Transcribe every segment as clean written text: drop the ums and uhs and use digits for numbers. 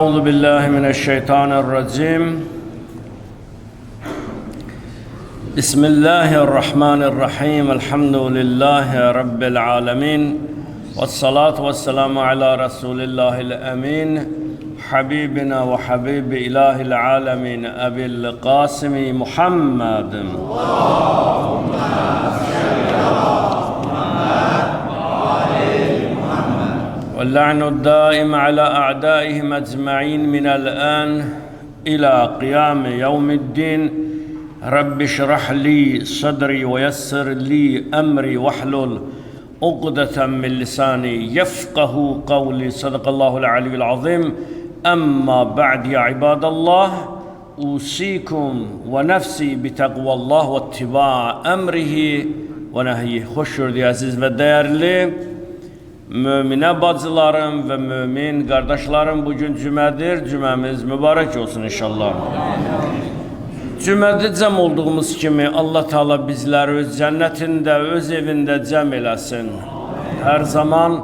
أعوذ بالله من الشيطان الرجيم. بسم الله الرحمن الرحيم. الحمد لله رب العالمين، والصلاة والسلام على رسول الله الأمين، حبيبنا وحبيب إله العالمين أبي القاسم محمد. اللهم واللعن الدائم على أعدائهم أجمعين من الآن إلى قيام يوم الدين. رب اشرح لي صدري ويسر لي أمري واحلل عقدة من لساني يفقه قولي. صدق الله العلي العظيم. أما بعد يا عباد الله، أوصيكم ونفسي بتقوى الله واتباع أمره ونهيه. Hoş gördük aziz ve değerli müminə bacılarım ve mümin kardeşlerim, bugün cümədir. Cüməmiz mübarek olsun inşallah. Cümədə cəm olduğumuz kimi Allah Teala bizləri öz cənnətində, öz evində cəm eləsin. Hər zaman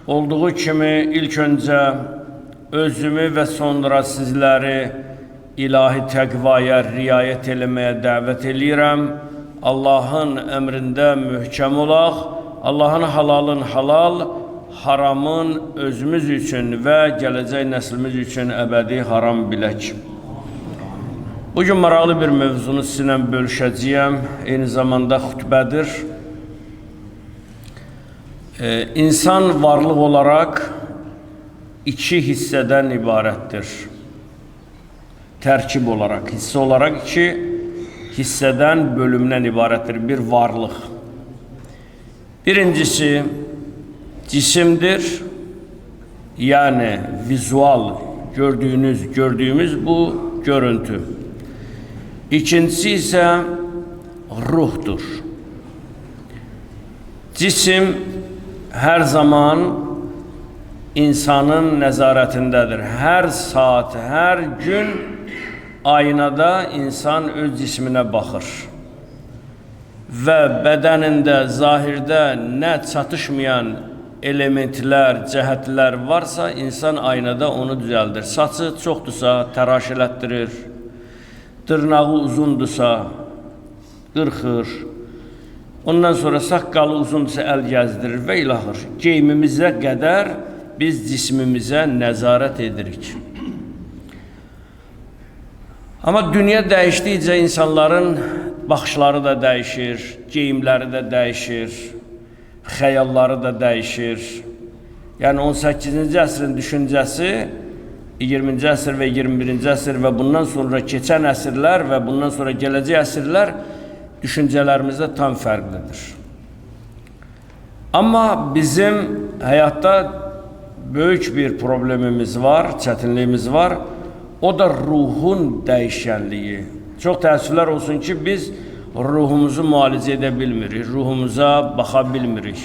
olduğu kimi ilk öncə özümü və sonra sizləri ilahi təqvaya riayət eləməyə dəvət eləyirəm. Allahın əmrində möhkəm olaq. Allah'ın halalın halal, haramın özümüz üçün və gələcək nəslimiz üçün əbədi haram bilək. Bugün maraqlı bir mövzunu sizinlə bölüşəcəyəm. Eyni zamanda xutbədir. İnsan varlıq olaraq iki hissədən ibarətdir. Tərkib olaraq, hissə olaraq iki hissədən, bölümdən ibarətdir bir varlıq. Birincisi cisimdir, yani vizual gördüğümüz bu görüntü. İkincisi ise ruhtur. Cisim her zaman insanın nezaretindedir. Her saat, her gün aynada insan öz cismine bakır. Və bədənində, zahirdə nə çatışmayan elementlər, cəhətlər varsa, insan aynada onu düzəldir. Saçı çoxdursa, təraş elətdirir. Dırnağı uzundursa, qırxır. Ondan sonra saqqalı uzundursa, əl gəzdirir və ilaxır. Geyimimizə qədər biz cismimizə nəzarət edirik. Amma dünya dəyişdikcə insanların baxışları da dəyişir, geyimləri də dəyişir, xəyalları da dəyişir. Yəni 18-ci əsrin düşüncəsi 20-ci əsr və 21-ci əsr və bundan sonra keçən əsrlər və bundan sonra gələcək əsrlər düşüncələrimizdə tam fərqlidir. Amma bizim həyatda böyük bir problemimiz var, çətinliyimiz var. O da ruhun dəyişənliyi. Çox təəssüflər olsun ki, biz ruhumuzu müalicə edə bilmirik, ruhumuza baxa bilmirik.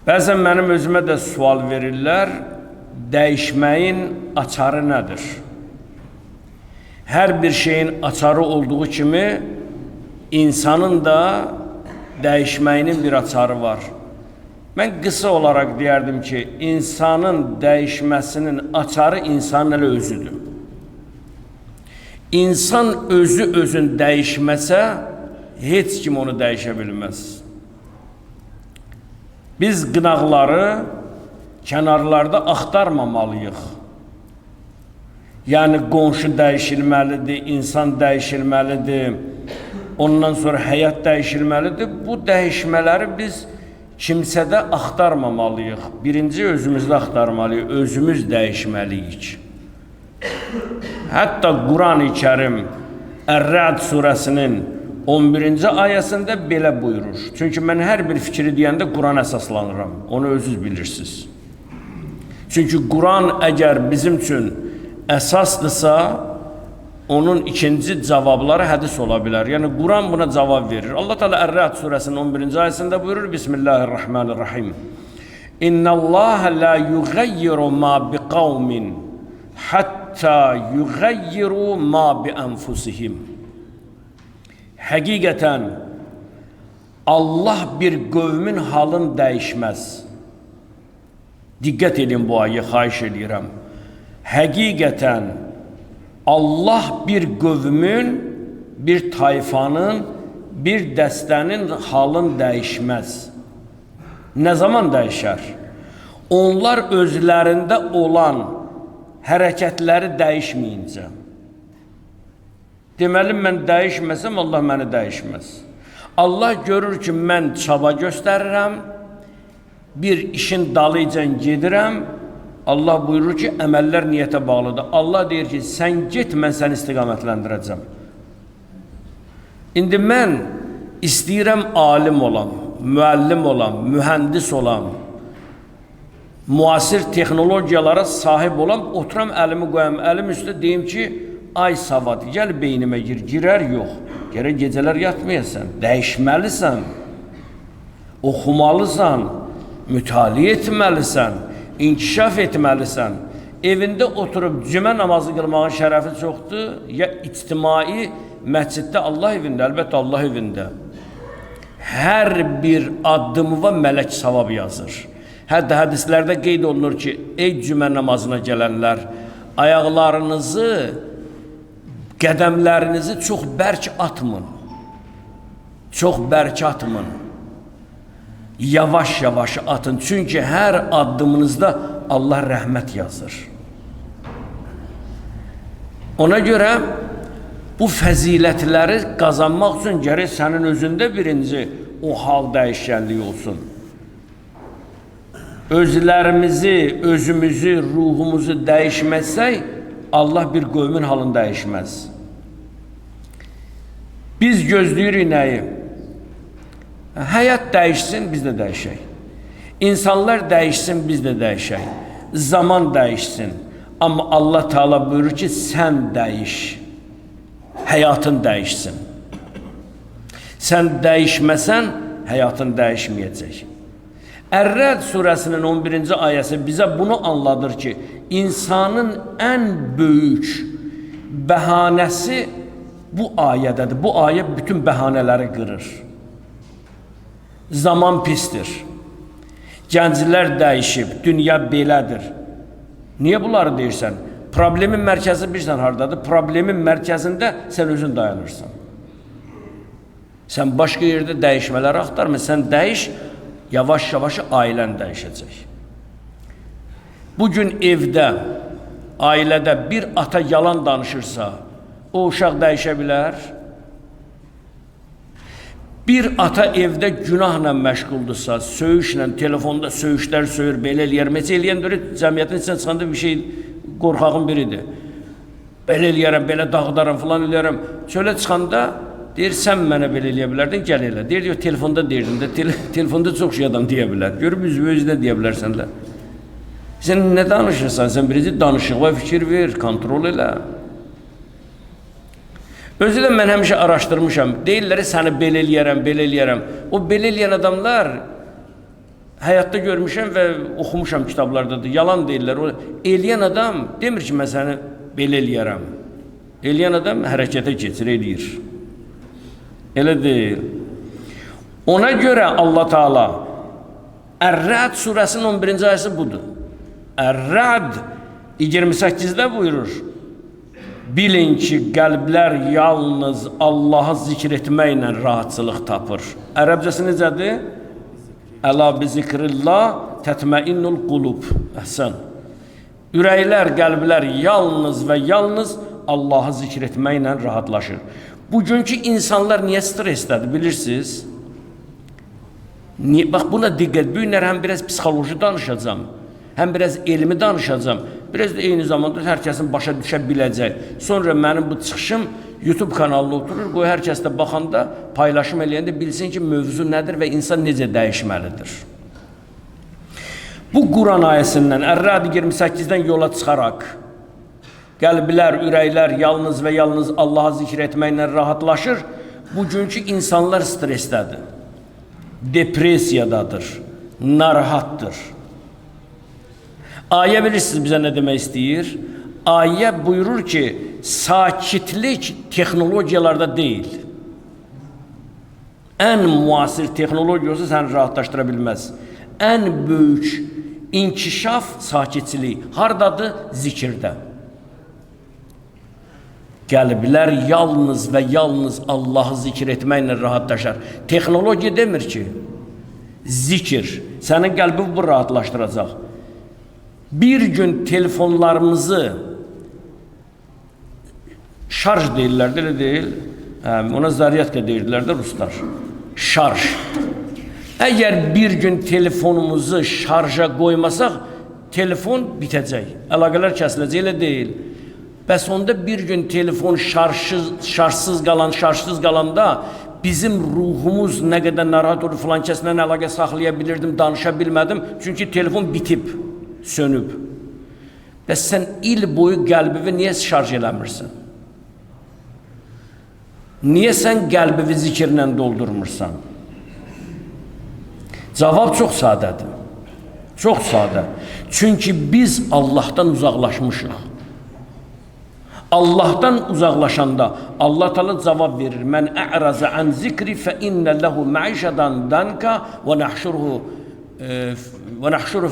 Bəzən mənim özümə də sual verirlər, dəyişməyin açarı nədir? Hər bir şeyin açarı olduğu kimi, insanın da dəyişməyinin bir açarı var. Mən qısa olaraq deyərdim ki, insanın dəyişməsinin açarı insanın elə özüdür. İnsan özün dəyişməsə, heç kim onu dəyişə bilməz. Biz qınaqları kənarlarda axtarmamalıyıq. Yəni, qonşu dəyişilməlidir, insan dəyişilməlidir, ondan sonra həyat dəyişilməlidir. Bu dəyişmələri biz kimsədə axtarmamalıyıq. Birinci özümüzdə axtarmalıyıq, özümüz dəyişməliyik. Hətta Quran-ı Kərim Ər-Rə'd surəsinin 11-ci ayəsində belə buyurur. Çünki mən hər bir fikri deyəndə Qurana əsaslanıram. Onu özünüz bilirsiniz. Çünki Quran əgər bizim üçün əsasdırsa, onun ikinci cavabları hədis ola bilər. Yəni Quran buna cavab verir. Allah Teala Ər-Rə'd surəsinin 11-ci ayəsində buyurur. Bismillahirrahmanirrahim. İnnallâhe la yughayyiru ma biqavmin hatta yughayyiru ma bi anfusihim. Həqiqətən Allah bir qövmün halını dəyişməz. Diqqət edin bu ayı, xahiş edirəm. Həqiqətən Allah bir qövmün, bir tayfanın, bir dəstənin halını dəyişməz. Nə zaman dəyişər? Onlar özlərində olan hərəkətləri dəyişməyincə. Deməli, mən dəyişməsəm, Allah məni dəyişməz. Allah görür ki, mən çaba göstərirəm, bir işin dalıca gedirəm, Allah buyurur ki, əməllər niyyətə bağlıdır. Allah deyir ki, sən get, mən səni istiqamətləndirəcəm. İndi mən istəyirəm alim olam, müəllim olam, mühəndis olam, müasir texnologiyalara sahib olam, oturam əlimi qoyam, əlim üstə deyim ki, ay savad, gəl beynimə gir, girər yox. Gərək gecələr yatmayasan, dəyişməlisən, oxumalısan, mütaliə etməlisən, inkişaf etməlisən. Evində oturub cümə namazı qılmağın şərəfi çoxdur, ya ictimai məsciddə Allah evində, əlbəttə Allah evində. Hər bir addımıva mələk savab yazır. Hətta hədislərdə qeyd olunur ki, ey cümə namazına gələnlər, ayaqlarınızı, qədəmlərinizi çox bərk atmın. Çox bərk atmın. Yavaş-yavaş atın. Çünki hər addımınızda Allah rəhmət yazır. Ona görə bu fəzilətləri qazanmaq üçün gərək sənin özündə birinci o hal dəyişkənliyi olsun. Özlərimizi, özümüzü, ruhumuzu dəyişməsək, Allah bir qövmün halını dəyişməz. Biz gözləyirik nəyi? Həyat dəyişsin, biz də dəyişək. İnsanlar dəyişsin, biz də dəyişək. Zaman dəyişsin. Amma Allah Teala buyurur ki, sən dəyiş. Həyatın dəyişsin. Sən dəyişməsən, həyatın dəyişməyəcək. Ər-Rəd surəsinin 11-ci ayəsi bizə bunu anladır ki, insanın ən böyük bəhanəsi bu ayədədir. Bu ayə bütün bəhanələri qırır. Zaman pisdir. Gənclər dəyişib, dünya belədir. Niyə bunları deyirsən? Problemin mərkəzi bilirsən hardadır? Problemin mərkəzində sən özün dayanırsan. Sən başqa yerdə dəyişmələri axtarma, sən dəyiş, yavaş-yavaş ailən dəyişəcək. Bugün evdə, ailədə bir ata yalan danışırsa, o uşaq dəyişə bilər. Bir ata evdə günahla məşğuldursa, söyüşlə, telefonda söyüşlər söyür, belə eləyər. Məsələn, eləyən dörü cəmiyyətin içindən çıxanda bir şey qorxağın biridir. Belə eləyərəm, belə dağıdaram, filan eləyərəm. Çölə çıxanda deyir, sən mənə belə eləyə bilərdin, gəl elə. Deyir, yox, telefonda deyirdim də, telefonda çox şey adam deyə bilər. Görüb üzvə deyə bilərsən də. Sən nə danışırsan? Sən birinci danışıqla fikir ver, kontrol elə. Özü də mən həmişə araşdırmışam. Deyirlər, səni belə eləyərəm, belə eləyərəm. O belə eləyən adamlar həyatda görmüşəm və oxumuşam kitablardadır. Yalan deyirlər. O eləyən adam demir ki, mən səni belə eləyərəm. Eləyən adam hərəkətə keçir, eləyir. Elə deyil. Ona görə Allah Teala Ər-Rəd surəsinin 11-ci ayəsi budur. Ər-Rəd 28-də buyurur. Bilin ki, qəlblər yalnız Allahı zikr etməklə rahatçılıq tapır. Ərəbcəsi necədir? Əla bi zikrillah tətməinnul qulub. Əhsən. Ürəklər, qəlblər yalnız və yalnız Allahı zikr etməklə rahatlaşır. Bugünkü insanlar niyə stressdədir, bilirsiniz? Bax, buna diqqət. Bu günlər həm biraz psixoloji danışacağım, həm biraz elmi danışacağım. Biraz da eyni zamanda hər kəsin başa düşə biləcək. Sonra mənim bu çıxışım YouTube kanalına oturur, qoy hər kəs də baxanda, paylaşım eləyəndə bilsin ki, mövzu nədir və insan necə dəyişməlidir. Bu Quran ayəsindən, Ər-Rəd 28-dən yola çıxaraq, qəlblər, ürəklər yalnız və yalnız Allah'a zikr etməklə rahatlaşır. Bugünkü insanlar stressdədir, depresiyadadır, narahatdır. Ayə bilirsiniz bizə nə demək istəyir? Ayə buyurur ki, sakitlik texnologiyalarda deyil. Ən müasir texnologiya olsa səni rahatlaşdıra bilməz. Ən böyük İnkişaf, sakitçilik hardadır? Zikirdə. Qəlblər yalnız və yalnız Allahı zikir etməklə rahatlaşar. Texnologiya demir ki, zikir sənin qəlbini bu rahatlaşdıracaq. Bir gün telefonlarımızı şarj deyirlər, elə deyil. Ona zaryatka deyirlər də ruslar. Şarj. Əgər bir gün telefonumuzu şarja qoymasaq, telefon bitəcək. Əlaqələr kəsiləcək, elə deyil. Bəs onda bir gün telefon şarjsız qalanda bizim ruhumuz nə qədər narahat olur, filan kəslə əlaqə saxlaya bilirdim, danışa bilmədim. Çünki telefon bitib, sönüb. Bəs sən il boyu qəlbini niyə şarj eləmirsən? Niyə sən qəlbini zikirlə doldurmursan? Cavab çox sadədir. Çox sadə. Çünki biz Allahdan uzaqlaşmışıq. Allahdan uzaqlaşanda Allah Teala cavab verir. Mən ə'raza an zikri fe inne lehu ma'işadan danka ve nahşuruhu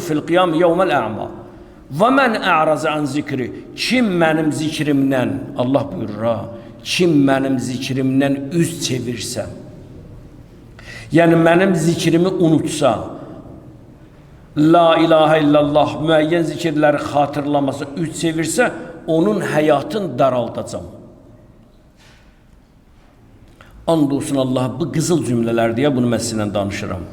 fil qiyam yevmel a'ma. Və mən ə'raza an zikri. Kim mənim zikrimdən, Allah buyurur ha, kim mənim zikrimdən üz çevirsə, yəni mənim zikrimi unutsa, la ilahe illallah, müəyyən zikirləri xatırlamasa, üz çevirsə, onun həyatını daraldacam. And olsun Allah, bu qızıl cümlələr deyə bunu mən sizinlə danışıram.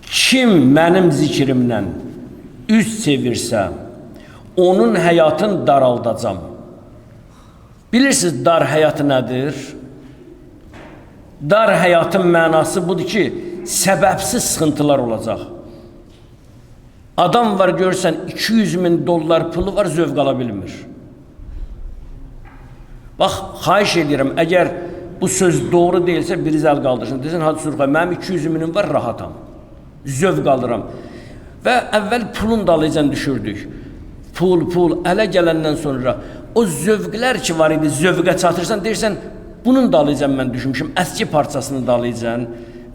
Kim mənim zikrimdən üz çevirsə, onun həyatını daraldacam. Bilirsiniz, dar həyatı nədir? Dar həyatın mənası budur ki, səbəbsiz sıxıntılar olacaq. Adam var, görsən, 200.000 dollar pulu var, zövq ala bilmir. Bax, xahiş edirəm, əgər bu söz doğru deyilsə, biriz əl qaldırsın. Desin, hadi Surxay, mənim 200.000 var, rahatam. Zövq alıram. Və əvvəl pulun dalıcan düşürdük. Pul, ələ gələndən sonra o zövqlər ki var idi, zövqə çatırsan, deyirsən, bunun dalıcan mən düşmüşüm, əski parçasını dalıcan,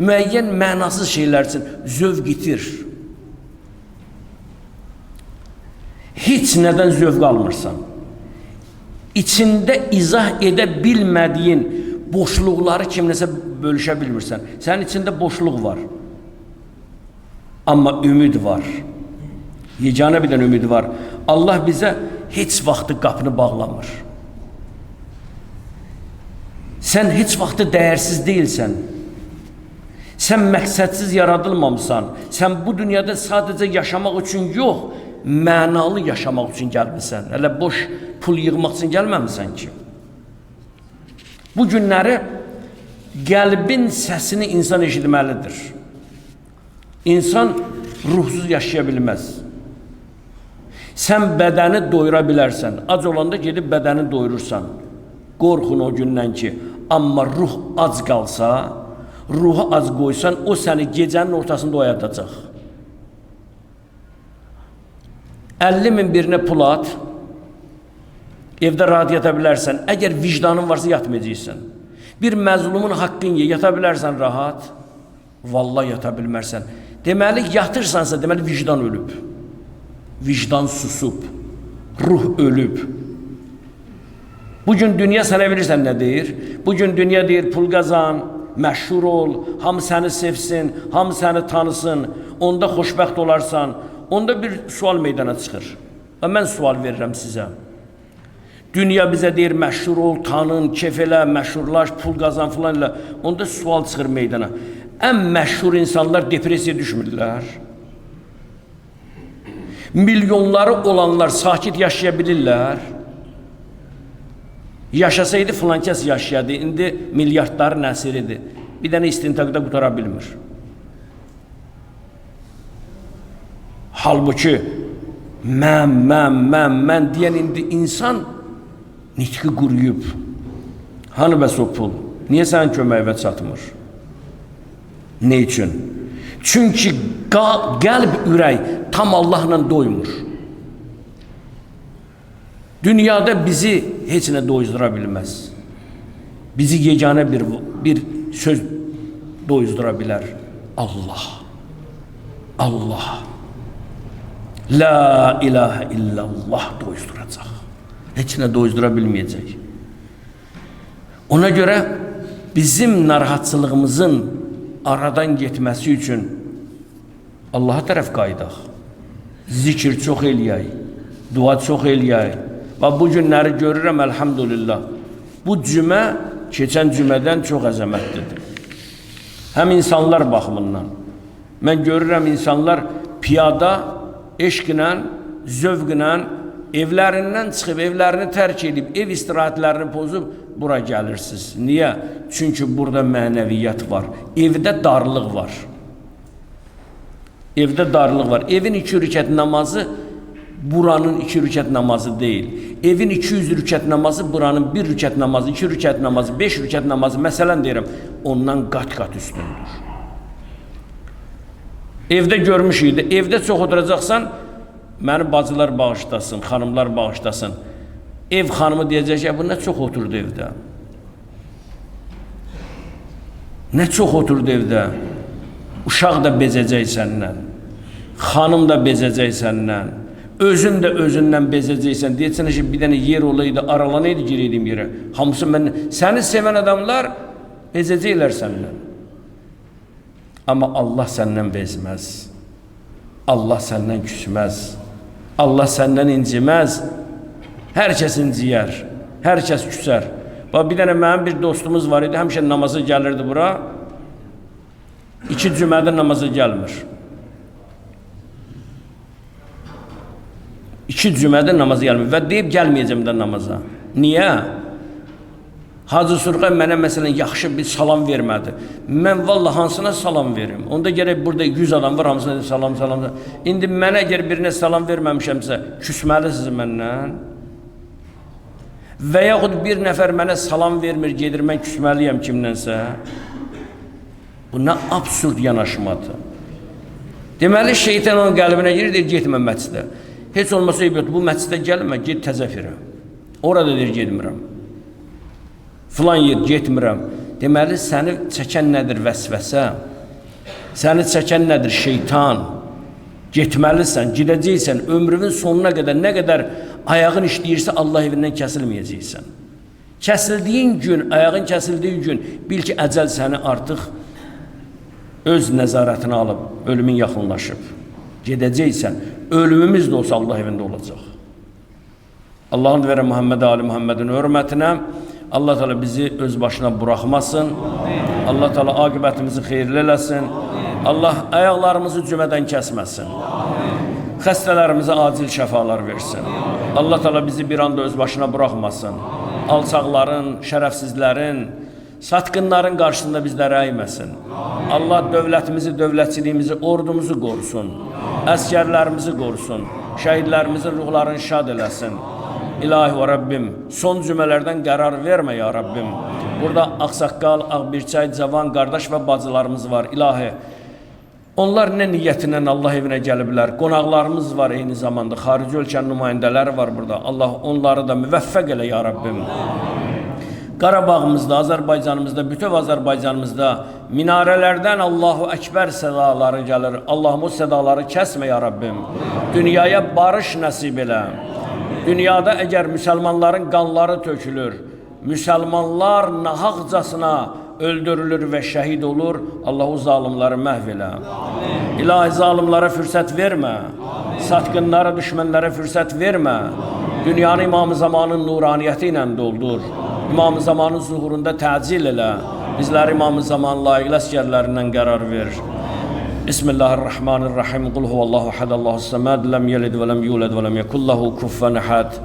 müəyyən mənasız şeylər üçün zövq itir. Heç nədən zövq almırsan. İçində izah edə bilmədiyin boşluqları kimləsə bölüşə bilmirsən. Sənin içində boşluq var. Amma ümid var. Yeganə bir dənə ümid var. Allah bizə heç vaxtı qapını bağlamır. Sən heç vaxtı dəyərsiz deyilsən. Sən məqsədsiz yaradılmamısan. Sən bu dünyada sadəcə yaşamaq üçün yox, mənalı yaşamaq üçün gəlmirsən. Hələ boş pul yığmaq üçün gəlməmisən ki. Bu günləri qəlbin səsini insan eşitməlidir. İnsan ruhsuz yaşaya bilməz. Sən bədəni doyura bilərsən. Ac olanda gedib bədəni doyurursan. Qorxun o gündən ki, amma ruh ac qalsa, ruhu az qoysan, o səni gecənin ortasında oyadacaq. 50.000 birinə pul at, evdə rahat yata bilərsən. Əgər vicdanın varsa yatmayacaqsan. Bir məzlumun haqqını yata bilərsən rahat, vallahi yata bilmərsən. Deməli, yatırsansa, deməli vicdan ölüb. Vicdan susub, ruh ölüb. Bugün dünya sənə bilirsən nə deyir? Bugün dünya deyir, pul qazan, məşhur ol, hamı səni sevsin, hamı səni tanısın, onda xoşbəxt olarsan. Onda bir sual meydana çıxır. Və mən sual verirəm sizə. Dünya bizə deyir, məşhur ol, tanın, kef elə, məşhurlaş, pul qazan filan elə. Onda sual çıxır meydana. Ən məşhur insanlar depresiya düşmürlər. Milyonları olanlar sakit yaşaya bilirlər. Yaşasaydı filan kəs yaşayadı. İndi milyardların əsiridir. Bir dənə istintaqda qutara bilmir. Halbuki mən deyən indi insan nitqi quruyub. Hanı bəs o pul? Niyə sənin köməyivə çatmır? Ne üçün? Çünki qəlb, ürək tam Allahla doymur. Dünyada bizi heç nə doyuzdura bilməz. Bizi yeganə bir söz doyuzdura bilər. Allah. Allah, la ilahe illallah doyuzduracaq. Heç nə doyuzdura bilməyəcək. Ona görə bizim narahatçılığımızın aradan getməsi üçün Allaha tərəf qaydaq. Zikir çox eləyək, dua çox eləyək. Və bu günləri görürəm, əlhamdülillah. Bu cümə keçən cümədən çox əzəmətlidir. Həm insanlar baxımından. Mən görürəm insanlar piyada, eşqlə, zövqlə, evlərindən çıxıb, evlərini tərk edib, ev istirahətlərini pozub, bura gəlirsiniz. Niyə? Çünki burada mənəviyyat var. Evdə darlıq var. Evdə darlıq var. Evin 2 rükət namazı buranın 2 rükət namazı deyil. Evin 200 rükət namazı buranın 1 rükət namazı, 2 rükət namazı, 5 rükət namazı, məsələn deyirəm, ondan qat-qat üstündür. Evdə görmüş idi. Evdə çox oturacaqsan, məni bacılar bağışlasın, xanımlar bağışlasın. Ev xanımı deyəcək ki, bu nə çox oturdu evdə. Nə çox oturdu evdə. Uşaq da bezəcək səndən. Xanım da bezəcək səndən. Özün də özündən bezəcəksən. Deyəcəksən ki, bir dənə yer olaydı, aralanaydı, girəydim yerə. Hamısı mən, səni sevən adamlar bezəcəklər səndən. Amma Allah səndən bezməz. Allah səndən küsməz. Allah səndən inciməz. Hər kəs inciyər. Hər kəs küsər. Bir dənə mənim bir dostumuz var idi. Həmişə namaza gəlirdi bura. 2 cümədə namaza gəlmir. 2 cümədə namaza gəlmir. Və deyib gəlməyəcəm də namaza. Niyə? Hacı Surqay mənə məsələn yaxşı bir salam vermədi. Mən vallahi hansına salam verim? Onda gərək burada 100 adam var, hamısına salam. İndi mənə əgər birinə salam verməmişəmsə, küsməlisiniz məndən. Və yaxud bir nəfər mənə salam vermir, gedir, mən küsməliyəm kimdənsə. Bu nə absurd yanaşmadır. Deməli, şeytan onun qəlbinə girir, deyir, getmə məscidə. Heç olmasa bu məscidə gəlmə, get təzəfirə. Orada deyir, getmirəm. Filan yer, getmirəm. Deməli, səni çəkən nədir vəsvəsə? Səni çəkən nədir şeytan? Getməlisən, gidəcəksən, ömrünün sonuna qədər, nə qədər ayağın işləyirsə, Allah evindən kəsilməyəcəksən. Kəsildiyin gün, ayağın kəsildiyi gün, bil ki, əcəl səni artıq öz nəzarətinə alıb, ölümün yaxınlaşıb. Gedəcəksən, ölümümüz də olsa Allah evində olacaq. Allahın və Muhammed Ali Muhammedin hörmətinə Allah Teala bizi öz başına buraxmasın. Allah Teala aqibətimizi xeyirli eləsin. Allah ayaqlarımızı cümədən kəsməsin. Xəstələrimizə acil şəfalar versin. Allah Teala bizi bir anda öz başına buraxmasın. Alçaqların, şərəfsizlərin, satqınların qarşısında bizləri əyməsin. Allah dövlətimizi, dövlətçiliyimizi, ordumuzu qorusun. Əskərlərimizi qorusun. Şəhidlərimizin ruhlarını şad eləsin. İlahi və Rabbim, son cümələrdən qərar vermə ya Rabbim. Burada Ağsaqqal, Ağbirçay, Cavan qardaş və bacılarımız var. İlahi, onlar nə niyyətindən Allah evinə gəliblər. Qonaqlarımız var eyni zamanda. Xarici ölkənin nümayəndələri var burada. Allah onları da müvəffəq elə ya Rabbim. Qarabağımızda, Azərbaycanımızda, bütöv Azərbaycanımızda minarələrdən Allahu Əkbər sədaları gəlir. Allahım o sədaları kəsmə ya Rabbim. Dünyaya barış nəsib elə. Dünyada əgər müsəlmanların qanları tökülür, müsəlmanlar nahaqcasına öldürülür və şəhid olur, Allah o zalimləri məhv elə. İlahi zalimlara fürsət vermə. Satqınlara, düşmənlərə fürsət vermə. Dünyanı İmam-ı Zamanın nuraniyyəti ilə doldur. İmam-ı Zamanın zuhurunda təcil elə. Bizləri İmam-ı Zaman layiqli əsgərlərindən qərar ver. Bismillahirrahmanirrahim. Qul huvallahu ahad, Allahu səməd, ləm yelid və ləm yulad və ləm yekun lahu kufuven ahad.